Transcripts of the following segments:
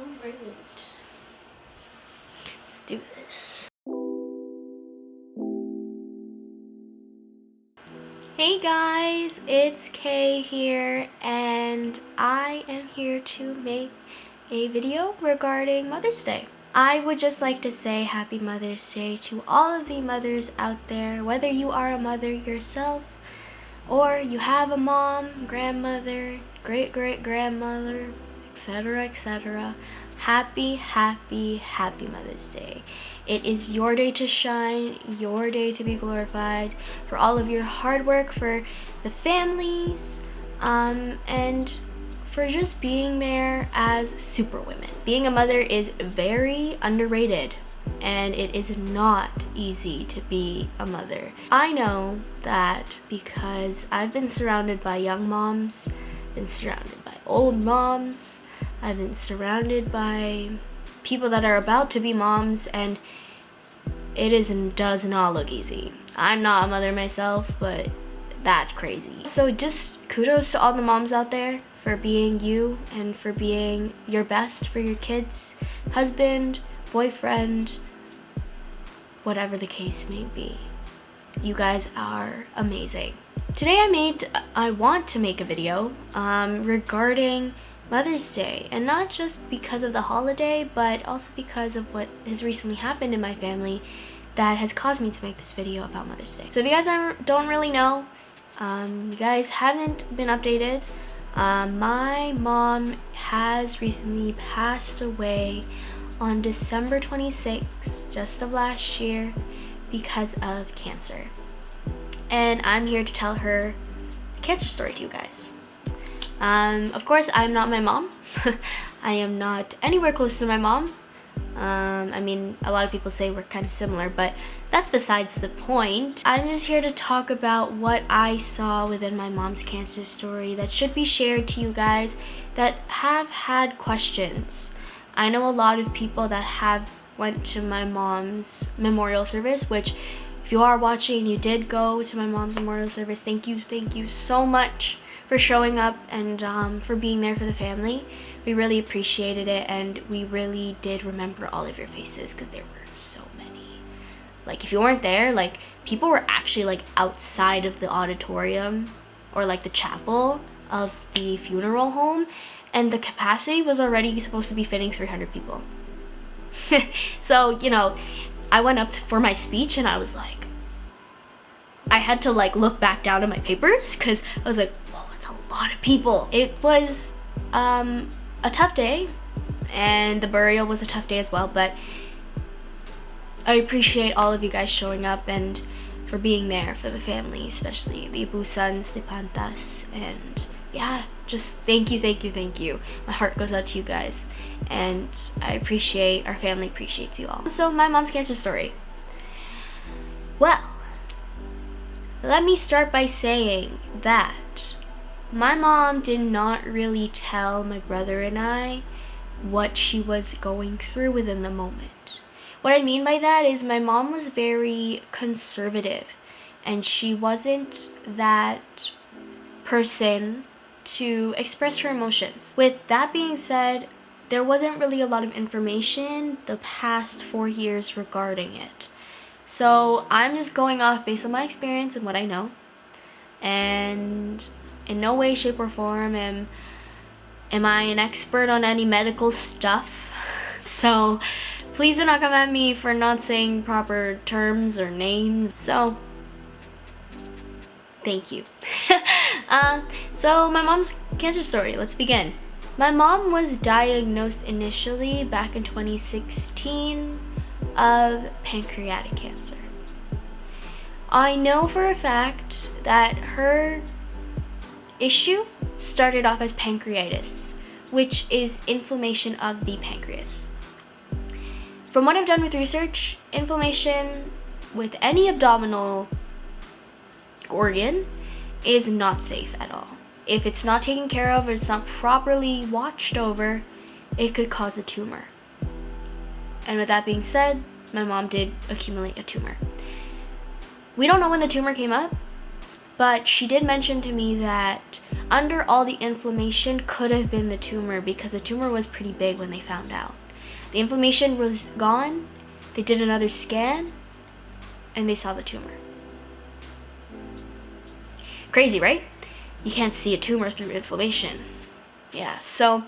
Alright. Let's do this. Hey guys, it's Kay here, and I am here to make a video regarding Mother's Day. I would just like to say Happy Mother's Day to all of the mothers out there, whether you are a mother yourself or you have a mom, grandmother, great-great-grandmother, etc., etc. Happy Mother's Day. It is your day to shine, your day to be glorified for all of your hard work for the families, and for just being there as superwomen. Being a mother is very underrated, and it is not easy to be a mother. I know that because I've been surrounded by young moms, been surrounded by old moms, I've been surrounded by people that are about to be moms, and does not look easy. I'm not a mother myself, but that's crazy. So just kudos to all the moms out there for being you and for being your best for your kids, husband, boyfriend, whatever the case may be. You guys are amazing. Today I want to make a video regarding Mother's Day, and not just because of the holiday, but also because of what has recently happened in my family that has caused me to make this video about Mother's Day. So if you guys don't really know, you guys haven't been updated, my mom has recently passed away on December 26th, just of last year, because of cancer. And I'm here to tell her cancer story to you guys. Of course, I'm not my mom. I am not anywhere close to my mom. I mean, a lot of people say we're kind of similar, but that's besides the point. I'm just here to talk about what I saw within my mom's cancer story that should be shared to you guys that have had questions. I know a lot of people that have went to my mom's memorial service, which if you are watching and you did go to my mom's memorial service, thank you so much for showing up and for being there for the family. We really appreciated it, and we really did remember all of your faces because there were so many. Like, if you weren't there, like, people were actually like outside of the auditorium or like the chapel of the funeral home, and the capacity was already supposed to be fitting 300 people. So, you know, I went up for my speech and I was like, I had to like look back down at my papers because I was like, whoa, that's a lot of people. It was a tough day, and the burial was a tough day as well, but I appreciate all of you guys showing up and for being there for the family, especially the Ibusans, the Pantas, and yeah, just thank you. My heart goes out to you guys, and our family appreciates you all. So my mom's cancer story. Well, let me start by saying that my mom did not really tell my brother and I what she was going through within the moment. What I mean by that is my mom was very conservative, and she wasn't that person to express her emotions. With that being said, there wasn't really a lot of information the past 4 years regarding it. So I'm just going off based on my experience and what I know, and in no way, shape, or form am I an expert on any medical stuff. So please do not come at me for not saying proper terms or names. So thank you. So my mom's cancer story, let's begin. My mom was diagnosed initially back in 2016 of pancreatic cancer. I know for a fact that her issue started off as pancreatitis, which is inflammation of the pancreas. From what I've done with research, inflammation with any abdominal organ is not safe at all. If it's not taken care of or it's not properly watched over, it could cause a tumor. And with that being said, my mom did accumulate a tumor. We don't know when the tumor came up, but she did mention to me that under all the inflammation could have been the tumor, because the tumor was pretty big when they found out. The inflammation was gone. They did another scan and they saw the tumor. Crazy, right? You can't see a tumor through inflammation. Yeah, so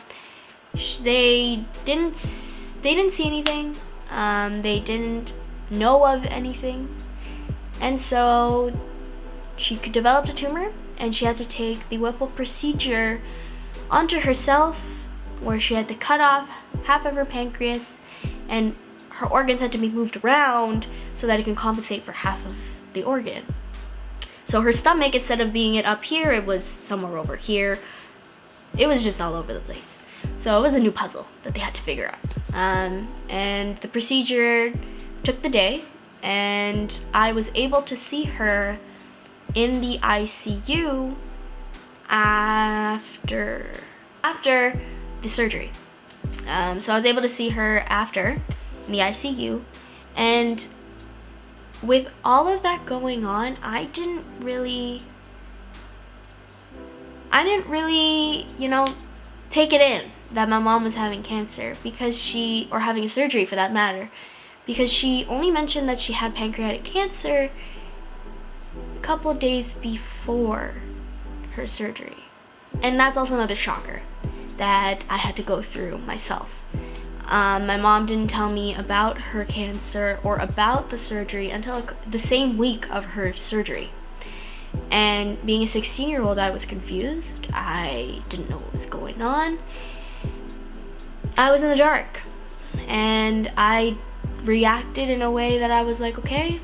they didn't see anything. They didn't know of anything. And so she developed a tumor, and she had to take the Whipple procedure onto herself, where she had to cut off half of her pancreas, and her organs had to be moved around so that it can compensate for half of the organ. So her stomach, instead of being it up here, it was somewhere over here. It was just all over the place. So it was a new puzzle that they had to figure out. And the procedure took the day, and I was able to see her in the ICU after the surgery. So I was able to see her after in the ICU, and with all of that going on, I didn't really, take it in that my mom was having cancer, or having a surgery for that matter, because she only mentioned that she had pancreatic cancer a couple of days before her surgery. And that's also another shocker that I had to go through myself. My mom didn't tell me about her cancer or about the surgery until the same week of her surgery. And being a 16-year-old, I was confused. I didn't know what was going on. I was in the dark. And I reacted in a way that I was like, okay,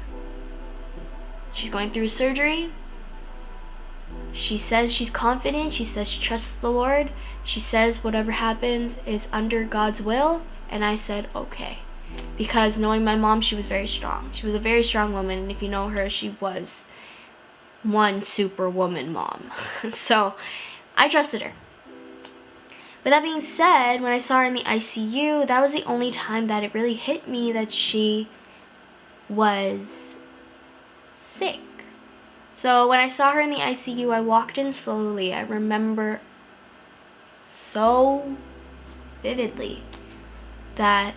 she's going through surgery. She says she's confident. She says she trusts the Lord. She says whatever happens is under God's will. And I said, okay. Because knowing my mom, she was very strong. She was a very strong woman. And if you know her, she was one superwoman mom. So I trusted her. With that being said, when I saw her in the ICU, that was the only time that it really hit me that she was sick. So when I saw her in the ICU, I walked in slowly. I remember so vividly that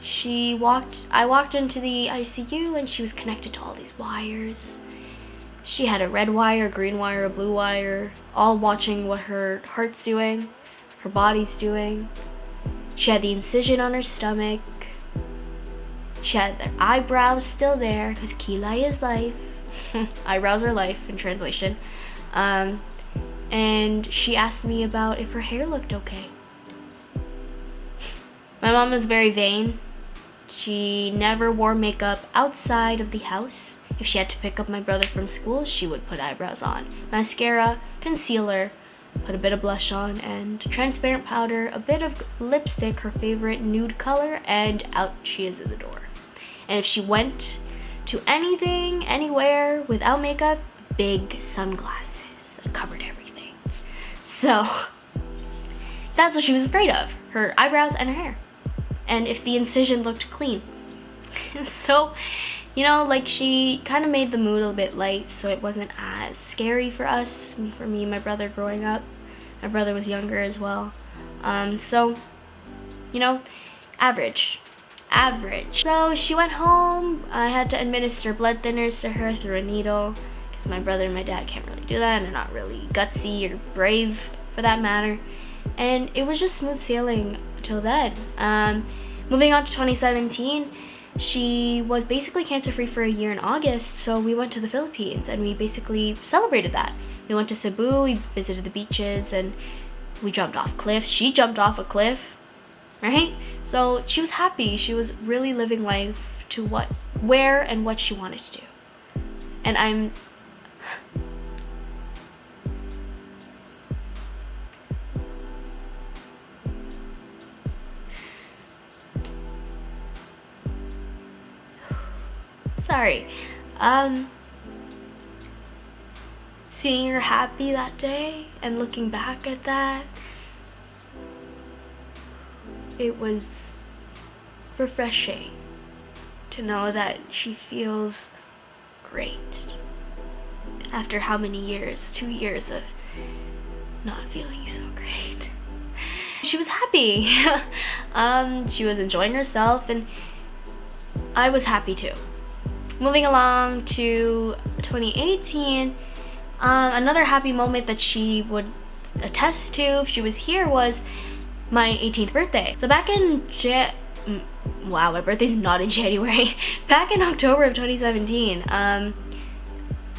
I walked into the ICU and she was connected to all these wires. She had a red wire, a green wire, a blue wire, all watching what her heart's doing, her body's doing. She had the incision on her stomach. She had their eyebrows still there, because Kilai is life. Eyebrows are life in translation. And she asked me about if her hair looked okay. My mom was very vain. She never wore makeup outside of the house. If she had to pick up my brother from school, she would put eyebrows on, mascara, concealer, put a bit of blush on, and transparent powder, a bit of lipstick, her favorite nude color, and out she is at the door. And if she went to anything, anywhere, without makeup, big sunglasses that covered everything. So that's what she was afraid of, her eyebrows and her hair. And if the incision looked clean. So, she kind of made the mood a little bit light, so it wasn't as scary for us, for me and my brother growing up. My brother was younger as well. So, average. So she went home. I had to administer blood thinners to her through a needle, because my brother and my dad can't really do that, and they're not really gutsy or brave for that matter. And it was just smooth sailing until then. Moving on to 2017, she was basically cancer-free for a year in August, so we went to the Philippines and we basically celebrated that. We went to Cebu, we visited the beaches, and we jumped off cliffs. She jumped off a cliff, right? So she was happy. She was really living life to where and what she wanted to do. And I'm sorry. Seeing her happy that day and looking back at that, it was refreshing to know that she feels great. after how many years? 2 years of not feeling so great. She was happy. She was enjoying herself, and I was happy too. Moving along to 2018, another happy moment that she would attest to if she was here was my 18th birthday. So back in wow, my birthday's not in January. Back in October of 2017,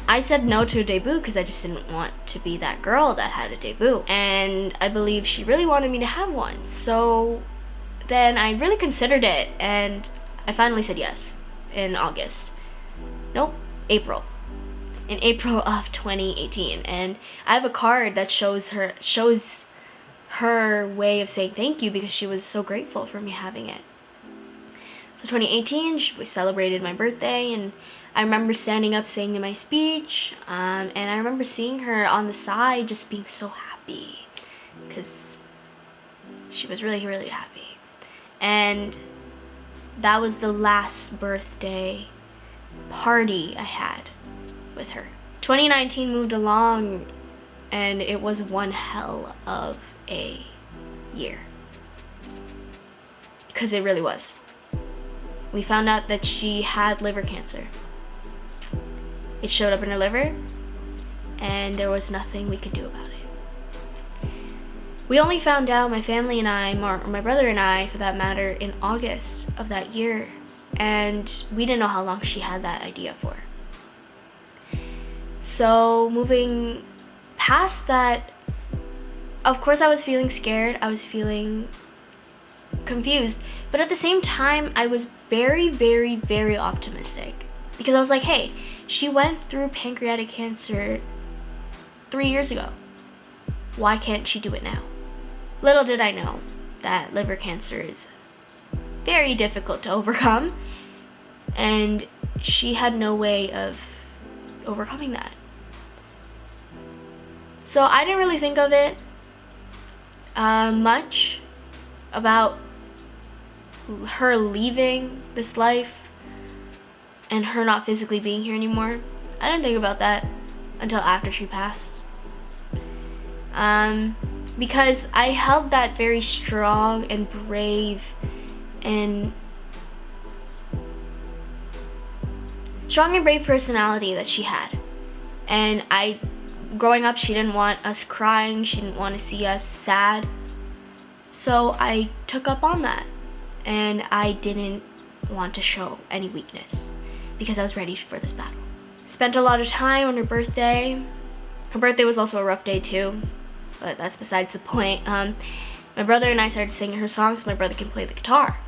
I said no to a debut because I just didn't want to be that girl that had a debut. And I believe she really wanted me to have one. So then I really considered it, and I finally said yes in August. Nope, April. In April of 2018. And I have a card that shows her way of saying thank you because she was so grateful for me having it. So 2018, we celebrated my birthday, and I remember standing up saying my speech, and I remember seeing her on the side just being so happy because she was really, really happy. And that was the last birthday party I had with her. 2019 moved along, and it was one hell of a year. Because it really was. We found out that she had liver cancer. It showed up in her liver, and there was nothing we could do about it. We only found out, my family and I, or my brother and I, for that matter, in August of that year, and we didn't know how long she had that idea for. So moving past that, of course I was feeling scared, I was feeling confused, but at the same time I was very, very, very optimistic because I was like, hey, she went through pancreatic cancer 3 years ago. Why can't she do it now? Little did I know that liver cancer is very difficult to overcome, and she had no way of overcoming that. So I didn't really think of it much about her leaving this life and her not physically being here anymore. I didn't think about that until after she passed. Because I held that very strong and brave and personality that she had. And growing up, she didn't want us crying, she didn't want to see us sad. So I took up on that, and I didn't want to show any weakness because I was ready for this battle. Spent a lot of time on her birthday. Her birthday was also a rough day too, but that's besides the point. My brother and I started singing her songs so my brother can play the guitar.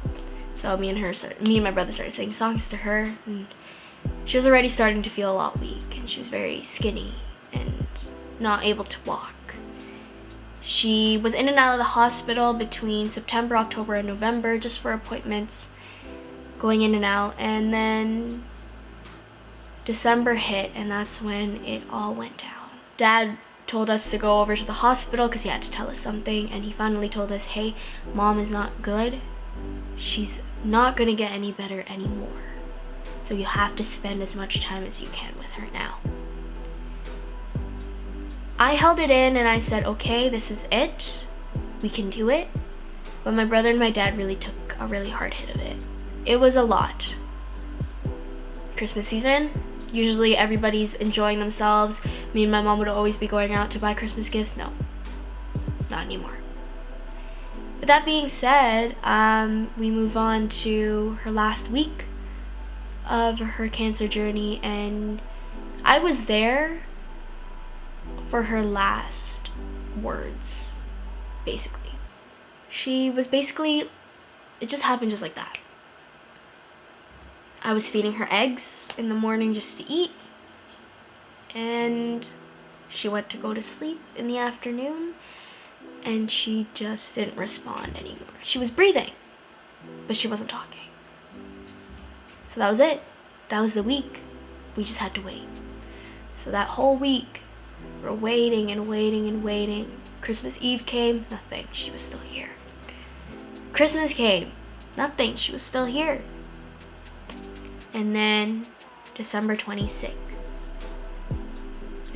So me and my brother started singing songs to her, and she was already starting to feel a lot weak, and she was very skinny and not able to walk. She was in and out of the hospital between September, October, and November just for appointments, going in and out, and then December hit, and that's when it all went down. Dad told us to go over to the hospital because he had to tell us something, and he finally told us, hey, Mom is not good. She's not gonna get any better anymore. So you have to spend as much time as you can with her now. I held it in and I said, okay, this is it. We can do it. But my brother and my dad really took a really hard hit of it. It was a lot. Christmas season, usually everybody's enjoying themselves. Me and my mom would always be going out to buy Christmas gifts. No, not anymore. With that being said, we move on to her last week of her cancer journey, and I was there for her last words, basically. She was basically, it just happened just like that. I was feeding her eggs in the morning just to eat, and she went to go to sleep in the afternoon, and she just didn't respond anymore. She was breathing, but she wasn't talking. So that was it. That was the week. We just had to wait. So that whole week, we're waiting and waiting and waiting. Christmas Eve came, nothing. She was still here. Christmas came, nothing. She was still here. And then December 26th,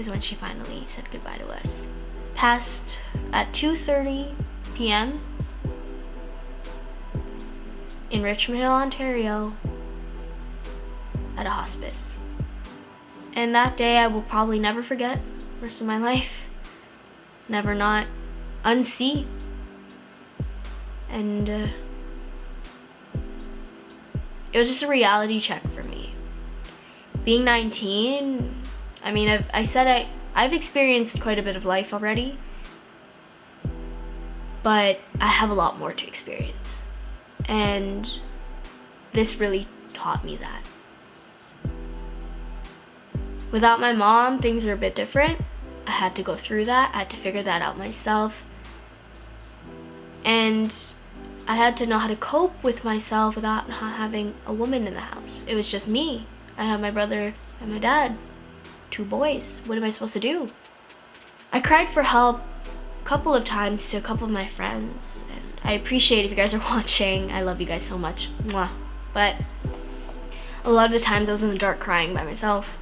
is when she finally said goodbye to us. Passed at 2:30 p.m. in Richmond Hill, Ontario, at a hospice. And that day I will probably never forget the rest of my life. Never not unsee. And it was just a reality check for me. Being 19, I mean, I've experienced quite a bit of life already, but I have a lot more to experience. And this really taught me that. Without my mom, things are a bit different. I had to go through that. I had to figure that out myself. And I had to know how to cope with myself without not having a woman in the house. It was just me. I have my brother and my dad. 2 boys. What am I supposed to do? I cried for help a couple of times to a couple of my friends. And I appreciate if you guys are watching. I love you guys so much. Mwah. But a lot of the times I was in the dark crying by myself,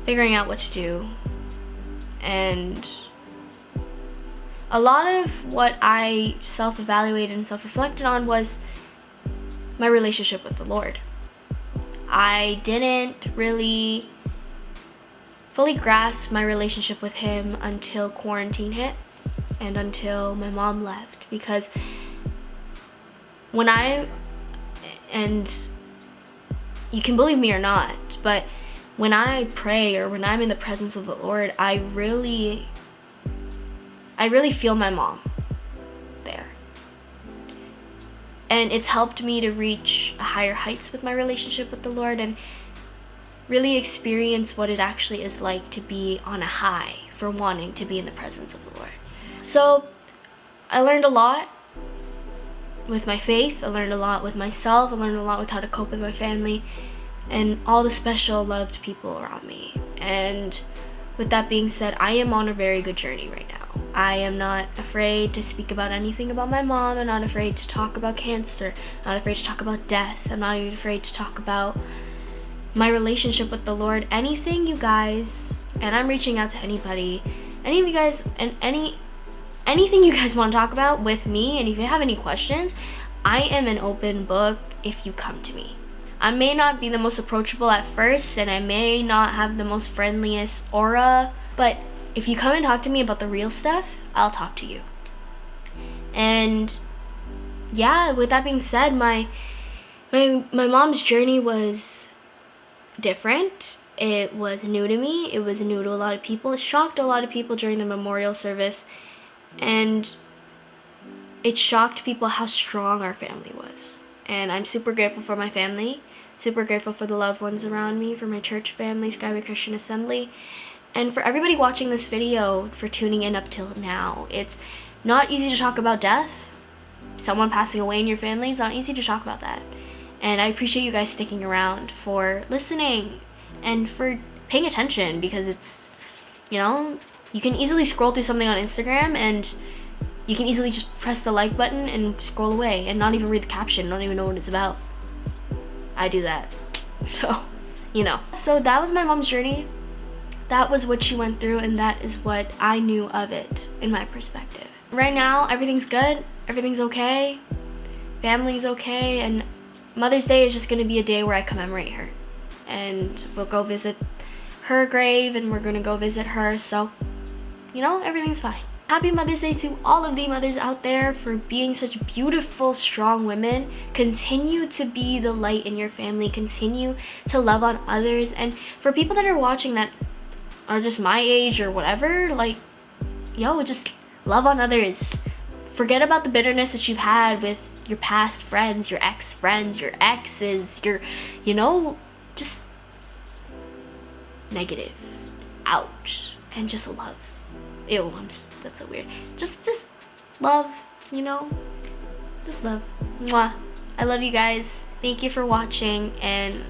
figuring out what to do. And a lot of what I self-evaluated and self-reflected on was my relationship with the Lord. I didn't really fully grasp my relationship with Him until quarantine hit and until my mom left. Because and you can believe me or not, but when I pray or when I'm in the presence of the Lord, I really feel my mom there. And it's helped me to reach higher heights with my relationship with the Lord and really experience what it actually is like to be on a high for wanting to be in the presence of the Lord. So I learned a lot with my faith. I learned a lot with myself. I learned a lot with how to cope with my family and all the special loved people around me. And with that being said, I am on a very good journey right now. I am not afraid to speak about anything about my mom. I'm not afraid to talk about cancer. I'm not afraid to talk about death. I'm not even afraid to talk about my relationship with the Lord. Anything, you guys, and I'm reaching out to anybody, any of you guys, and anything you guys want to talk about with me, and if you have any questions, I am an open book if you come to me. I may not be the most approachable at first, and I may not have the most friendliest aura, but if you come and talk to me about the real stuff, I'll talk to you. And yeah, with that being said, my mom's journey was different. It was new to me. It was new to a lot of people. It shocked a lot of people during the memorial service, and it shocked people how strong our family was. And I'm super grateful for my family, super grateful for the loved ones around me, for my church family, Skyway Christian Assembly, and for everybody watching this video, for tuning in up till now. It's not easy to talk about death. Someone passing away in your family, it's not easy to talk about that. And I appreciate you guys sticking around, for listening, and for paying attention, because it's, you know, you can easily scroll through something on Instagram and you can easily just press the like button and scroll away and not even read the caption, not even know what it's about. I do that. So, you know. So that was my mom's journey. That was what she went through, and that is what I knew of it in my perspective. Right now, everything's good. Everything's okay. Family's okay. And Mother's Day is just going to be a day where I commemorate her. And we'll go visit her grave, and we're going to go visit her. So, you know, everything's fine. Happy Mother's Day to all of the mothers out there for being such beautiful, strong women. Continue to be the light in your family. Continue to love on others. And for people that are watching that are just my age or whatever, like, yo, just love on others. Forget about the bitterness that you've had with your past friends, your ex-friends, your exes, you know, just negative. Ouch. And just love. Ew, that's so weird. Just love, you know? Just love. Mwah. I love you guys. Thank you for watching, and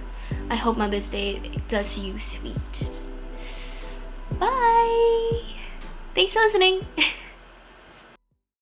I hope Mother's Day does you sweet. Bye. Thanks for listening.